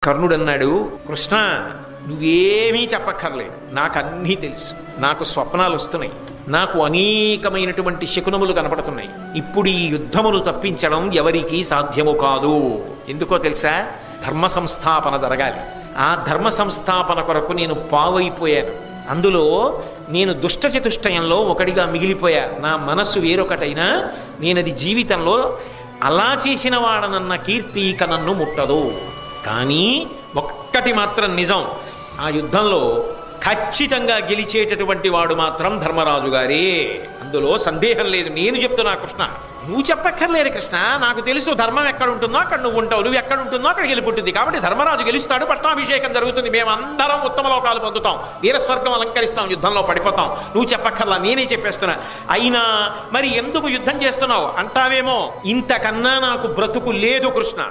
కర్ణుడన్నాడు, కృష్ణ నువ్వేమీ చెప్పక్కర్లేదు, నాకు అన్నీ తెలుసు. నాకు స్వప్నాలు వస్తున్నాయి, నాకు అనేకమైనటువంటి శకునములు కనపడుతున్నాయి. ఇప్పుడు ఈ యుద్ధమును తప్పించడం ఎవరికీ సాధ్యము కాదు. ఎందుకో తెలుసా? ధర్మ సంస్థాపన జరగాలి. ఆ ధర్మ సంస్థాపన కొరకు నేను పావైపోయాను. అందులో నేను దుష్ట చతుష్టయంలో ఒకడిగా మిగిలిపోయా. నా మనస్సు వేరొకటైనా నేనది జీవితంలో అలా చేసిన వాడనన్న కీర్తి ఇక నన్ను ముట్టదు. కానీ ఒక్కటి మాత్రం నిజం, ఆ యుద్ధంలో ఖచ్చితంగా గెలిచేటటువంటి వాడు మాత్రం ధర్మరాజు గారే. అందులో సందేహం లేదు. నేను చెప్తున్నా కృష్ణ, నువ్వు చెప్పక్కర్లేదు కృష్ణ, నాకు తెలుసు ధర్మం ఎక్కడ ఉంటుందో అక్కడ నువ్వు ఉంటావు, నువ్వు ఎక్కడ ఉంటుందో అక్కడ గెలుపుంటుంది. కాబట్టి ధర్మరాజు గెలుస్తాడు, పట్టాభిషేకం జరుగుతుంది, మేమందరం ఉత్తమ లోకాలు పొందుతాం, వీరస్వర్గం అలంకరిస్తాం, యుద్ధంలో పడిపోతాం. నువ్వు చెప్పక్కర్లా, నేనే చెప్పేస్తున్నా. అయినా మరి ఎందుకు యుద్ధం చేస్తున్నావు అంటావేమో, ఇంతకన్నా నాకు బ్రతుకు లేదు కృష్ణ.